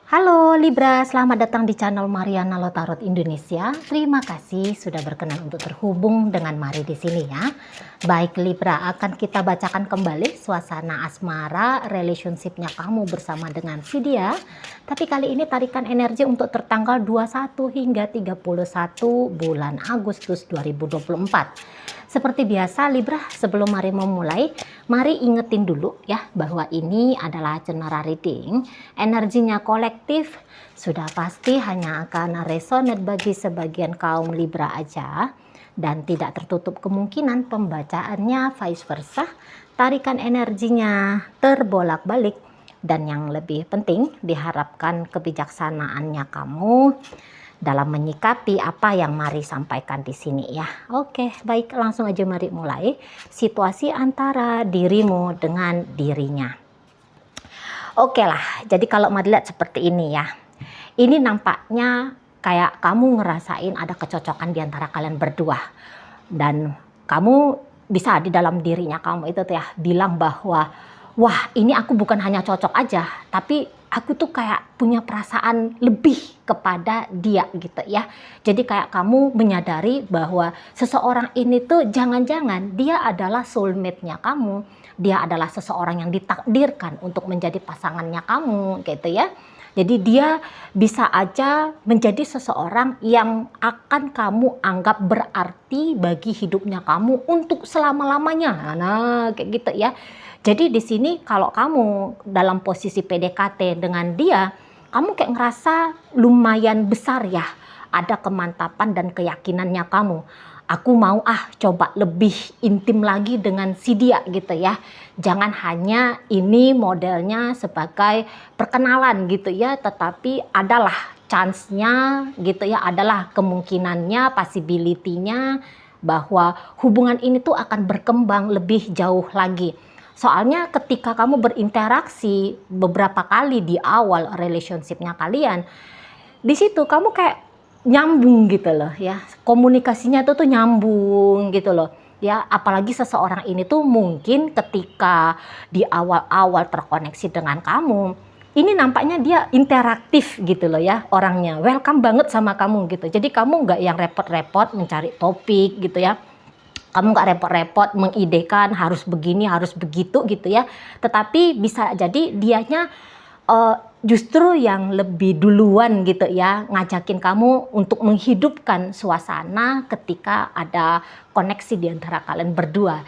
Halo Libra, selamat datang di channel Mariana Lotarot Indonesia. Terima kasih sudah berkenan untuk terhubung dengan Mari di sini ya. Baik Libra, akan kita bacakan kembali suasana asmara relationship-nya kamu bersama dengan si dia. Tapi kali ini tarikan energi untuk tertanggal 21 hingga 31 bulan Agustus 2024. Seperti biasa Libra, sebelum Mari memulai, mari ingetin dulu ya bahwa ini adalah general reading. Energinya kolektif, sudah pasti hanya akan resonate bagi sebagian kaum Libra aja. Dan tidak tertutup kemungkinan pembacaannya vice versa. Tarikan energinya terbolak-balik. Dan yang lebih penting, diharapkan kebijaksanaannya kamu dalam menyikapi apa yang Mari sampaikan di sini ya. Oke, baik, langsung aja mari mulai. Situasi antara dirimu dengan dirinya. Oke lah, jadi kalau Mari lihat seperti ini ya. Ini nampaknya kayak kamu ngerasain ada kecocokan di antara kalian berdua. Dan kamu bisa di dalam dirinya kamu itu tuh ya bilang bahwa wah, ini aku bukan hanya cocok aja, tapi aku tuh kayak punya perasaan lebih kepada dia gitu ya. Jadi kayak kamu menyadari bahwa seseorang ini tuh jangan-jangan dia adalah soulmate-nya kamu. Dia adalah seseorang yang ditakdirkan untuk menjadi pasangannya kamu gitu ya. Jadi dia bisa aja menjadi seseorang yang akan kamu anggap berarti bagi hidupnya kamu untuk selama-lamanya. Nah, kayak gitu ya. Jadi di sini kalau kamu dalam posisi PDKT dengan dia, kamu kayak ngerasa lumayan besar ya. Ada kemantapan dan keyakinannya kamu. Aku mau coba lebih intim lagi dengan si dia gitu ya. Jangan hanya ini modelnya sebagai perkenalan gitu ya, tetapi adalah chance-nya gitu ya, adalah kemungkinannya, possibility-nya bahwa hubungan ini tuh akan berkembang lebih jauh lagi. Soalnya ketika kamu berinteraksi beberapa kali di awal relationship-nya kalian, di situ kamu kayak nyambung gitu loh ya, komunikasinya tuh nyambung gitu loh ya. Apalagi seseorang ini tuh mungkin ketika di awal-awal terkoneksi dengan kamu, ini nampaknya dia interaktif gitu loh ya, orangnya welcome banget sama kamu gitu. Jadi kamu nggak yang repot-repot mencari topik gitu ya, kamu nggak repot-repot mengidekan harus begini harus begitu gitu ya, tetapi bisa jadi dianya justru yang lebih duluan gitu ya, ngajakin kamu untuk menghidupkan suasana ketika ada koneksi di antara kalian berdua.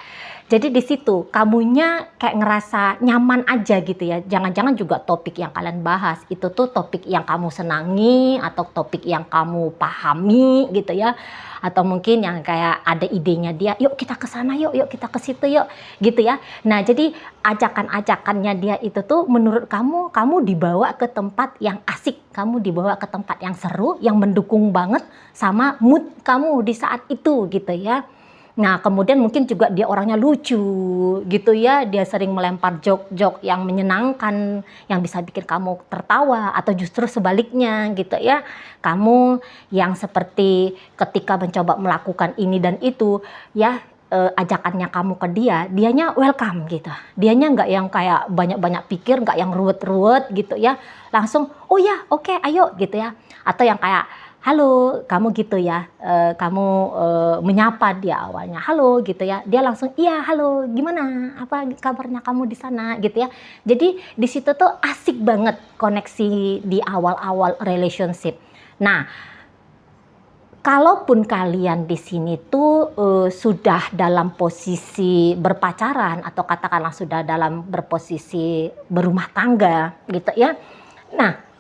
Jadi di situ kamunya kayak ngerasa nyaman aja gitu ya. Jangan-jangan juga topik yang kalian bahas itu tuh topik yang kamu senangi atau topik yang kamu pahami gitu ya. Atau mungkin yang kayak ada idenya dia, yuk kita ke sana yuk kita ke situ yuk gitu ya. Nah, jadi ajakan-ajakannya dia itu tuh menurut kamu dibawa ke tempat yang asik, kamu dibawa ke tempat yang seru, yang mendukung banget sama mood kamu di saat itu gitu ya. Nah, kemudian mungkin juga dia orangnya lucu gitu ya, dia sering melempar jok-jok yang menyenangkan, yang bisa bikin kamu tertawa, atau justru sebaliknya gitu ya. Kamu yang seperti ketika mencoba melakukan ini dan itu ya, ajakannya kamu ke dia, dianya welcome gitu. Dianya nggak yang kayak banyak-banyak pikir, nggak yang ruwet-ruwet gitu ya. Langsung, oh ya oke, ayo gitu ya. Atau yang kayak, halo, kamu gitu ya, kamu menyapa dia awalnya, halo gitu ya, dia langsung iya halo, gimana, apa kabarnya kamu di sana gitu ya. Jadi di situ tuh asik banget koneksi di awal-awal relationship. Nah, kalaupun kalian di sini tuh sudah dalam posisi berpacaran atau katakanlah sudah dalam berposisi berumah tangga gitu ya. Nah,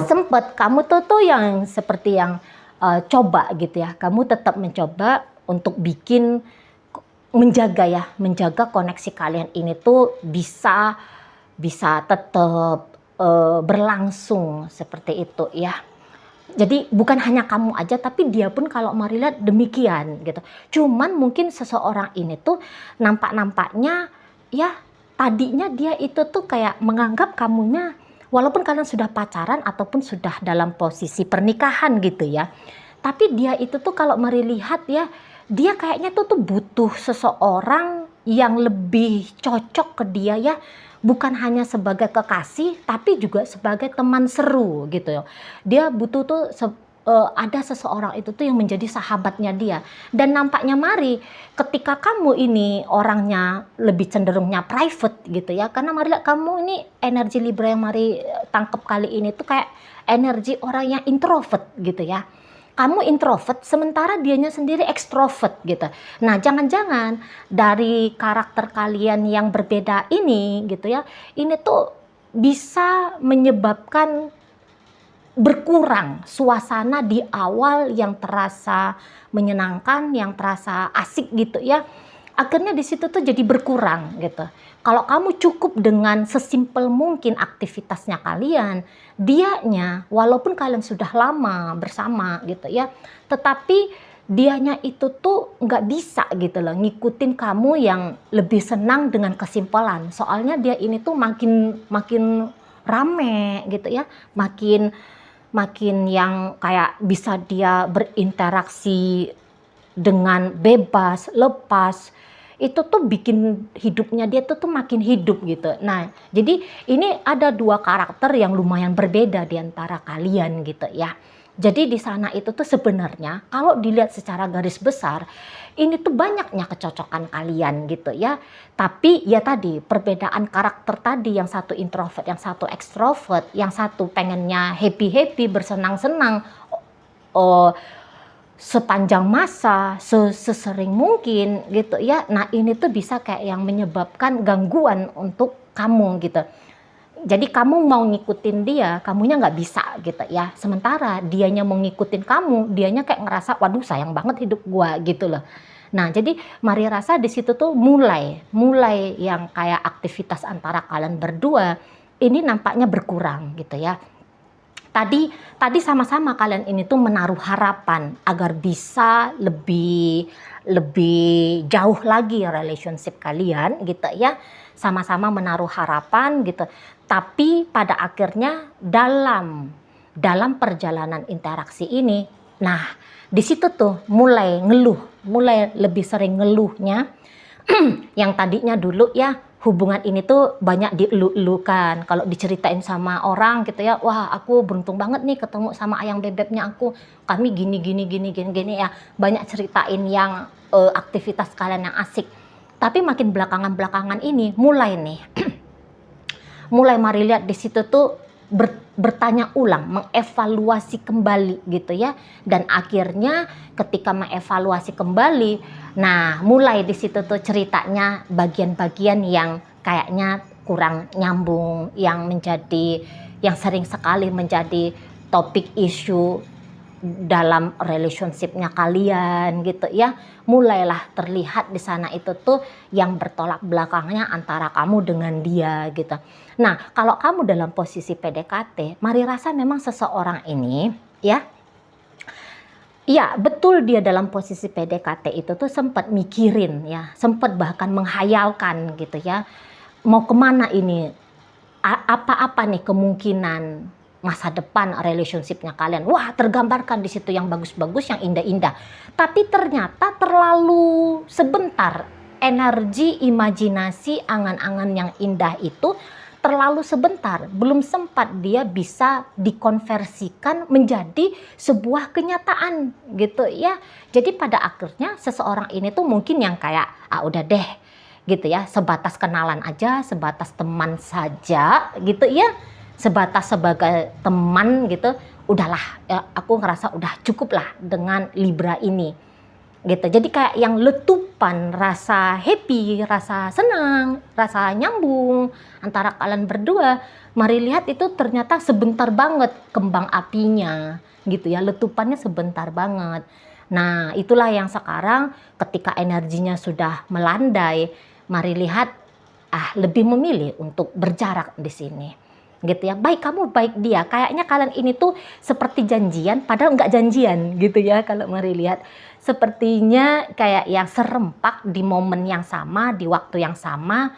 sempet kamu tuh yang seperti yang coba gitu ya, kamu tetap mencoba untuk menjaga koneksi kalian ini tuh bisa tetap berlangsung seperti itu ya. Jadi bukan hanya kamu aja, tapi dia pun kalau Mari lihat demikian gitu. Cuman mungkin seseorang ini tuh nampaknya ya, tadinya dia itu tuh kayak menganggap kamunya, walaupun kalian sudah pacaran ataupun sudah dalam posisi pernikahan gitu ya, tapi dia itu tuh kalau Mari lihat ya, dia kayaknya tuh butuh seseorang yang lebih cocok ke dia ya, bukan hanya sebagai kekasih tapi juga sebagai teman seru gitu. Dia butuh tuh ada seseorang itu tuh yang menjadi sahabatnya dia. Dan nampaknya Mari, ketika kamu ini orangnya lebih cenderungnya private gitu ya, karena Mari lihat kamu ini energi Libra yang Mari tangkap kali ini tuh kayak energi orang yang introvert gitu ya. Kamu introvert sementara dianya sendiri ekstrovert gitu. Nah, jangan-jangan dari karakter kalian yang berbeda ini gitu ya, ini tuh bisa menyebabkan berkurang suasana di awal yang terasa menyenangkan, yang terasa asik gitu ya. Akhirnya di situ tuh jadi berkurang gitu. Kalau kamu cukup dengan sesimpel mungkin aktivitasnya kalian, dianya walaupun kalian sudah lama bersama gitu ya, tetapi dianya itu tuh nggak bisa gitu loh ngikutin kamu yang lebih senang dengan kesimpulan. Soalnya dia ini tuh makin makin rame gitu ya, makin makin yang kayak bisa dia berinteraksi dengan bebas, lepas, itu tuh bikin hidupnya dia tuh makin hidup gitu. Nah, jadi ini ada dua karakter yang lumayan berbeda di antara kalian gitu ya. Jadi di sana itu tuh sebenarnya kalau dilihat secara garis besar, ini tuh banyaknya kecocokan kalian gitu ya. Tapi ya tadi perbedaan karakter tadi, yang satu introvert, yang satu extrovert, yang satu pengennya happy-happy, bersenang-senang, oh, sepanjang masa, sesering mungkin gitu ya. Nah, ini tuh bisa kayak yang menyebabkan gangguan untuk kamu gitu. Jadi kamu mau ngikutin dia, kamunya nggak bisa gitu ya. Sementara dianya mau ngikutin kamu, dianya kayak ngerasa, waduh sayang banget hidup gua gitu loh. Nah, jadi Mari rasa di situ tuh mulai yang kayak aktivitas antara kalian berdua ini nampaknya berkurang gitu ya. Tadi sama-sama kalian ini tuh menaruh harapan agar bisa lebih jauh lagi relationship kalian gitu ya. Sama-sama menaruh harapan gitu. Tapi pada akhirnya dalam perjalanan interaksi ini, nah di situ tuh mulai lebih sering ngeluhnya. Yang tadinya dulu ya hubungan ini tuh banyak dielu-elukan. Kalau diceritain sama orang gitu ya, wah aku beruntung banget nih ketemu sama ayang bebeknya aku. Kami gini ya. Banyak ceritain yang aktivitas kalian yang asik. Tapi makin belakangan ini mulai nih. Mulai Mari lihat di situ tuh bertanya ulang, mengevaluasi kembali gitu ya. Dan akhirnya ketika mengevaluasi kembali, nah mulai di situ tuh ceritanya bagian-bagian yang kayaknya kurang nyambung, yang sering sekali menjadi topik isu dalam relationship-nya kalian gitu ya. Mulailah terlihat di sana itu tuh yang bertolak belakangnya antara kamu dengan dia gitu. Nah, kalau kamu dalam posisi PDKT, Mari rasa memang seseorang ini ya, iya betul dia dalam posisi PDKT itu tuh sempat mikirin ya, sempat bahkan menghayalkan gitu ya, mau kemana ini, apa-apa nih kemungkinan masa depan relationship-nya kalian. Wah, tergambarkan di situ yang bagus-bagus, yang indah-indah. Tapi ternyata terlalu sebentar energi, imajinasi, angan-angan yang indah itu terlalu sebentar. Belum sempat dia bisa dikonversikan menjadi sebuah kenyataan gitu ya. Jadi pada akhirnya seseorang ini tuh mungkin yang kayak, udah deh gitu ya, sebatas kenalan aja, sebatas teman saja gitu ya, sebatas sebagai teman gitu, udahlah ya, aku ngerasa udah cukup lah dengan Libra ini gitu. Jadi kayak yang letupan rasa happy, rasa senang, rasa nyambung antara kalian berdua, Mari lihat itu ternyata sebentar banget kembang apinya gitu ya, letupannya sebentar banget. Nah, itulah yang sekarang ketika energinya sudah melandai, Mari lihat lebih memilih untuk berjarak di sini gitu ya. Baik kamu, baik dia, kayaknya kalian ini tuh seperti janjian padahal nggak janjian gitu ya. Kalau Mari lihat sepertinya kayak yang serempak di momen yang sama, di waktu yang sama,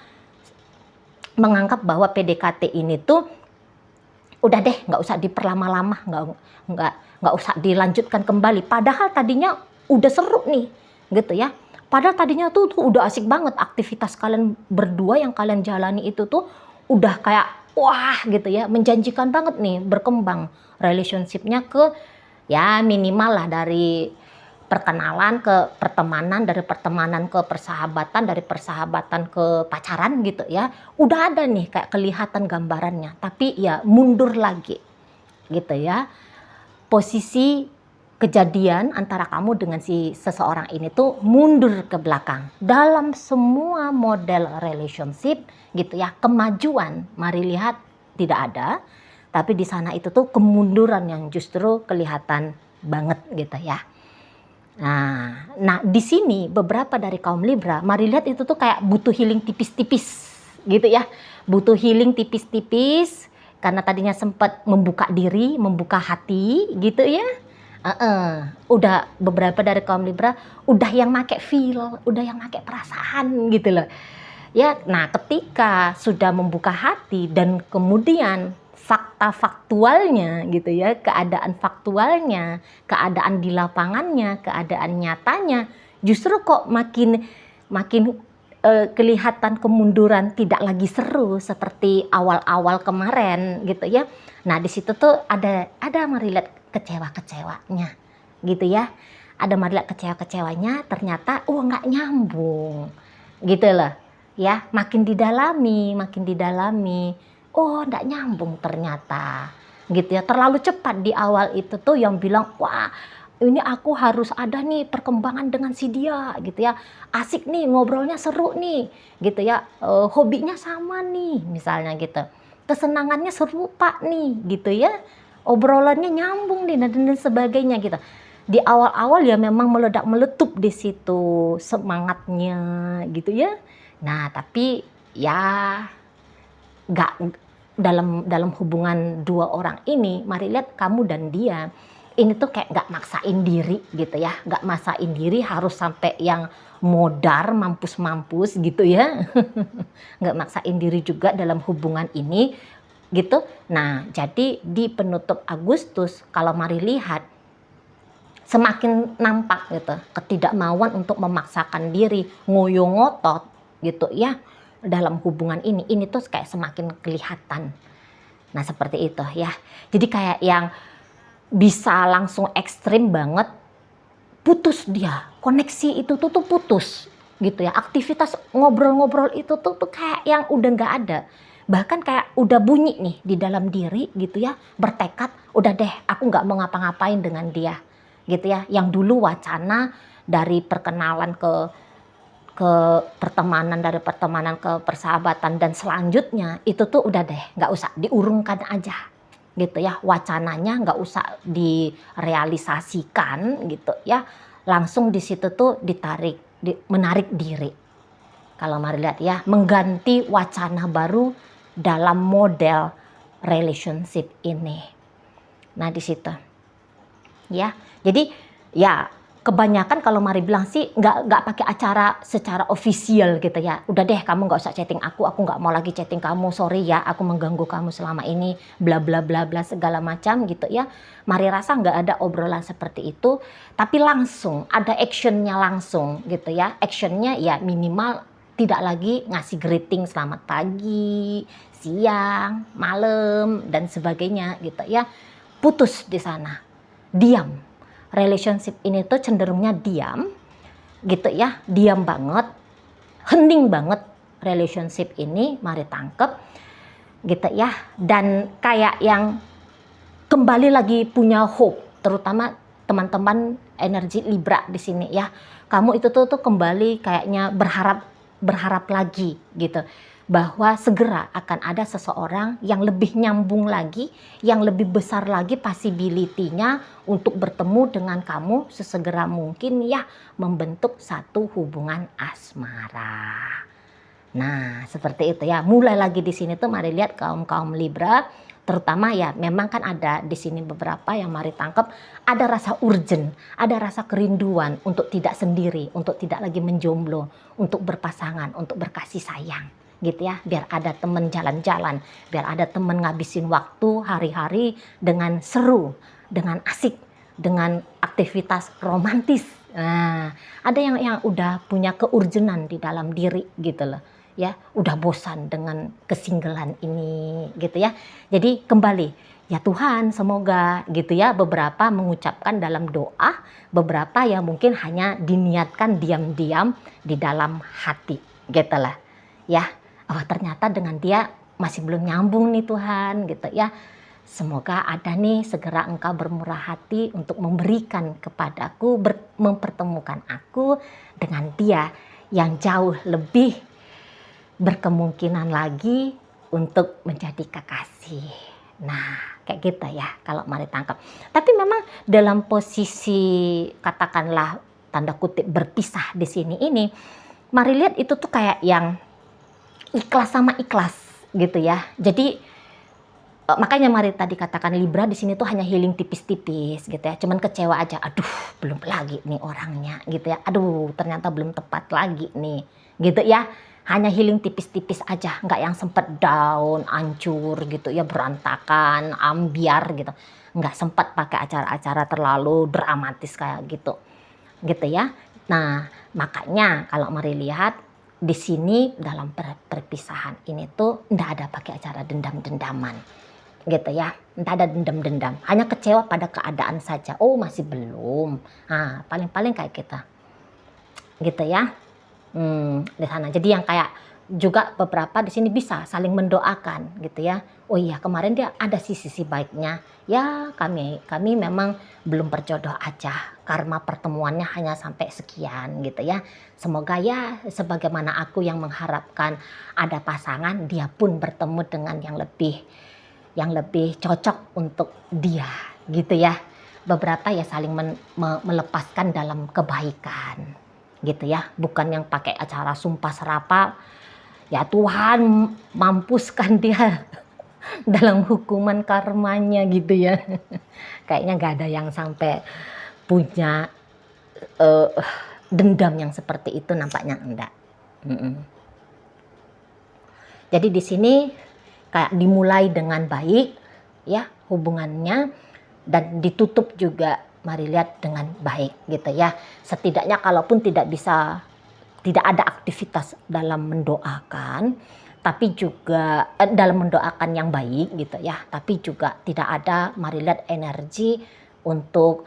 menganggap bahwa PDKT ini tuh udah deh, nggak usah diperlama-lama, nggak usah dilanjutkan kembali. Padahal tadinya udah seru nih gitu ya. Padahal tadinya tuh udah asik banget aktivitas kalian berdua yang kalian jalani itu tuh udah kayak wah gitu ya, menjanjikan banget nih berkembang relationship-nya ke ya minimal lah dari perkenalan ke pertemanan, dari pertemanan ke persahabatan, dari persahabatan ke pacaran gitu ya. Udah ada nih kayak kelihatan gambarannya, tapi ya mundur lagi gitu ya. Posisi kejadian antara kamu dengan si seseorang ini tuh mundur ke belakang. Dalam semua model relationship gitu ya, kemajuan mari lihat tidak ada, tapi di sana itu tuh kemunduran yang justru kelihatan banget gitu ya. Nah di sini beberapa dari kaum Libra, mari lihat itu tuh kayak butuh healing tipis-tipis gitu ya. Butuh healing tipis-tipis karena tadinya sempat membuka diri, membuka hati gitu ya. Udah beberapa dari kaum Libra udah yang make feel, udah yang make perasaan gitu loh. Ya, nah ketika sudah membuka hati dan kemudian fakta faktualnya gitu ya, keadaan faktualnya, keadaan di lapangannya, keadaan nyatanya justru kok makin kelihatan kemunduran, tidak lagi seru seperti awal-awal kemarin gitu ya. Nah di situ tuh ada mari lihat kecewa-kecewanya gitu ya. Ada mari lihat kecewa-kecewanya, ternyata nggak nyambung gitu loh ya. Makin didalami, nggak nyambung ternyata gitu ya. Terlalu cepat di awal itu tuh yang bilang wah ini aku harus ada nih perkembangan dengan si dia gitu ya, asik nih ngobrolnya, seru nih gitu ya, hobinya sama nih misalnya gitu, kesenangannya serupa nih gitu ya, obrolannya nyambung nih dan sebagainya gitu. Di awal-awal ya memang meledak meletup di situ semangatnya gitu ya. Nah tapi ya nggak dalam hubungan dua orang ini, mari lihat kamu dan dia ini tuh kayak nggak maksain diri gitu ya, nggak maksain diri harus sampai yang modar mampus-mampus gitu ya. Nggak maksain diri juga dalam hubungan ini gitu. Nah jadi di penutup Agustus kalau mari lihat semakin nampak gitu ketidakmauan untuk memaksakan diri, ngoyo ngotot gitu ya dalam hubungan ini tuh kayak semakin kelihatan. Nah seperti itu ya, jadi kayak yang bisa langsung ekstrim banget, putus dia, koneksi itu tuh putus gitu ya, aktivitas ngobrol-ngobrol itu tuh kayak yang udah nggak ada, bahkan kayak udah bunyi nih di dalam diri gitu ya, bertekad udah deh aku nggak mau ngapa-ngapain dengan dia gitu ya. Yang dulu wacana dari perkenalan ke pertemanan, dari pertemanan ke persahabatan dan selanjutnya itu tuh udah deh nggak usah diurungkan aja gitu ya, wacananya nggak usah direalisasikan gitu ya, langsung di situ tuh menarik diri. Kalau mari lihat ya, mengganti wacana baru dalam model relationship ini. Nah di situ ya, jadi ya kebanyakan kalau mari bilang sih nggak pakai acara secara ofisial gitu ya. Udah deh kamu nggak usah chatting aku nggak mau lagi chatting kamu, sorry ya aku mengganggu kamu selama ini, bla bla bla bla segala macam gitu ya. Mari rasa nggak ada obrolan seperti itu, tapi langsung ada actionnya langsung gitu ya. Actionnya ya minimal tidak lagi ngasih greeting selamat pagi, siang, malam dan sebagainya gitu ya. Putus di sana, diam. Relationship ini tuh cenderungnya diam gitu ya, diam banget, hening banget relationship ini, mari tangkep gitu ya. Dan kayak yang kembali lagi punya hope, terutama teman-teman energi Libra di sini ya, kamu itu tuh kembali kayaknya berharap lagi gitu, bahwa segera akan ada seseorang yang lebih nyambung lagi, yang lebih besar lagi possibility-nya untuk bertemu dengan kamu sesegera mungkin ya, membentuk satu hubungan asmara. Nah seperti itu ya, mulai lagi di sini tuh mari lihat kaum Libra, terutama ya memang kan ada di sini beberapa yang mari tangkap ada rasa urgent, ada rasa kerinduan untuk tidak sendiri, untuk tidak lagi menjomblo, untuk berpasangan, untuk berkasih sayang gitu ya, biar ada temen jalan-jalan, biar ada temen ngabisin waktu hari-hari dengan seru, dengan asik, dengan aktivitas romantis Nah, ada yang udah punya keurgenan di dalam diri gitu loh. Ya, udah bosan dengan kesinggelan ini gitu ya. Jadi kembali, ya Tuhan semoga gitu ya, beberapa mengucapkan dalam doa, beberapa yang mungkin hanya diniatkan diam-diam di dalam hati gitu lah. Ya, oh ternyata dengan dia masih belum nyambung nih Tuhan gitu ya. Semoga ada nih segera Engkau bermurah hati untuk memberikan kepadaku, mempertemukan aku dengan dia yang jauh lebih berkemungkinan lagi untuk menjadi kekasih. Nah, kayak gitu ya kalau mari tangkap. Tapi memang dalam posisi katakanlah tanda kutip berpisah di sini ini, mari lihat itu tuh kayak yang ikhlas sama ikhlas gitu ya. Jadi makanya mari tadi katakan Libra di sini tuh hanya healing tipis-tipis gitu ya. Cuman kecewa aja. Aduh, belum lagi nih orangnya gitu ya. Aduh, ternyata belum tepat lagi nih. Gitu ya. Hanya healing tipis-tipis aja, nggak yang sempet down, hancur gitu ya, berantakan, ambiar gitu. Nggak sempat pakai acara-acara terlalu dramatis kayak gitu. Gitu ya. Nah, makanya kalau mari lihat di sini dalam perpisahan ini tuh nggak ada pakai acara dendam-dendaman gitu ya, entah ada dendam-dendam, hanya kecewa pada keadaan saja. Oh masih belum, nah paling-paling kayak kita gitu ya. Di sana jadi yang kayak juga beberapa di sini bisa saling mendoakan gitu ya. Oh iya kemarin dia ada sisi baiknya ya, kami memang belum berjodoh aja, karma pertemuannya hanya sampai sekian gitu ya. Semoga ya sebagaimana aku yang mengharapkan ada pasangan, dia pun bertemu dengan yang lebih cocok untuk dia gitu ya. Beberapa ya saling melepaskan dalam kebaikan gitu ya, bukan yang pakai acara sumpah serapah ya Tuhan mampuskan dia dalam hukuman karmanya gitu ya. Kayaknya nggak ada yang sampai punya uh, dendam yang seperti itu, nampaknya enggak. Jadi di sini kayak dimulai dengan baik ya hubungannya, dan ditutup juga mari lihat dengan baik gitu ya. Setidaknya kalaupun tidak ada aktivitas dalam mendoakan, tapi juga dalam mendoakan yang baik gitu ya, tapi juga tidak ada mari lihat energi untuk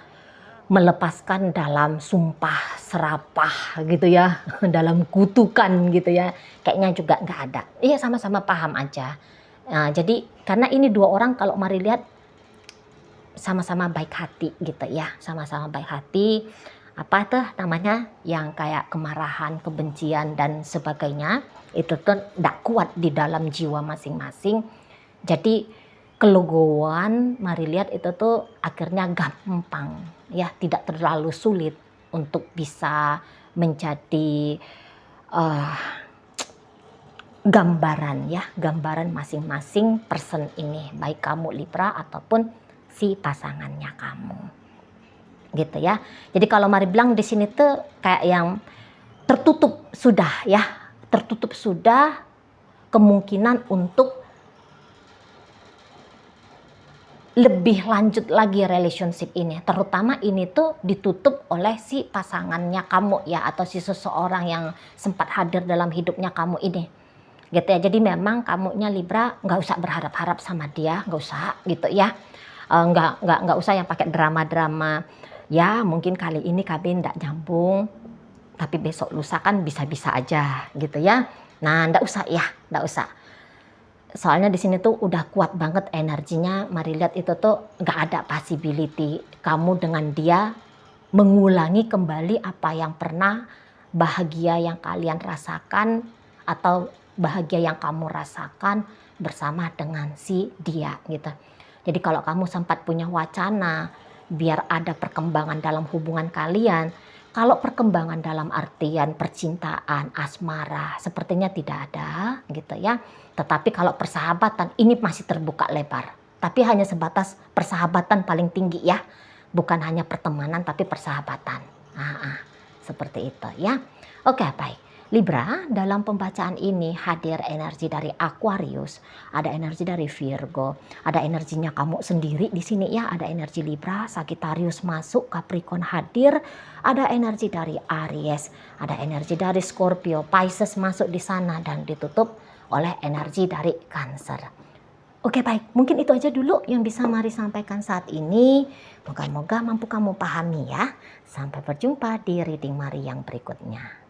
melepaskan dalam sumpah serapah gitu ya, dalam kutukan gitu ya, kayaknya juga nggak ada. Iya sama-sama paham aja. Nah, jadi karena ini dua orang kalau mari lihat sama-sama baik hati gitu ya, sama-sama baik hati. Apa tuh namanya yang kayak kemarahan, kebencian dan sebagainya itu tuh tidak kuat di dalam jiwa masing-masing. Jadi kelegoan mari lihat itu tuh akhirnya gampang ya, tidak terlalu sulit untuk bisa menjadi gambaran masing-masing person ini, baik kamu Libra ataupun si pasangannya kamu gitu ya. Jadi kalau mari bilang di sini tuh kayak yang tertutup sudah ya, tertutup sudah kemungkinan untuk lebih lanjut lagi relationship ini, terutama ini tuh ditutup oleh si pasangannya kamu ya, atau si seseorang yang sempat hadir dalam hidupnya kamu ini gitu ya. Jadi memang kamunya Libra nggak usah berharap-harap sama dia, nggak usah gitu ya. Nggak usah yang pakai drama-drama ya, mungkin kali ini kami nggak nyambung tapi besok lusa kan bisa-bisa aja gitu ya. Nah nggak usah ya, nggak usah. Soalnya di sini tuh udah kuat banget energinya. Mari lihat itu tuh nggak ada possibility kamu dengan dia mengulangi kembali apa yang pernah bahagia yang kalian rasakan atau bahagia yang kamu rasakan bersama dengan si dia gitu. Jadi kalau kamu sempat punya wacana biar ada perkembangan dalam hubungan kalian, kalau perkembangan dalam artian percintaan, asmara, sepertinya tidak ada gitu ya. Tetapi kalau persahabatan ini masih terbuka lebar. Tapi hanya sebatas persahabatan paling tinggi ya. Bukan hanya pertemanan tapi persahabatan. Seperti itu ya. Oke baik. Libra, dalam pembacaan ini hadir energi dari Aquarius, ada energi dari Virgo, ada energinya kamu sendiri di sini ya, ada energi Libra, Sagittarius masuk, Capricorn hadir, ada energi dari Aries, ada energi dari Scorpio, Pisces masuk di sana dan ditutup oleh energi dari Cancer. Oke baik, mungkin itu aja dulu yang bisa Mari sampaikan saat ini. Moga-moga mampu kamu pahami ya. Sampai berjumpa di reading Mari yang berikutnya.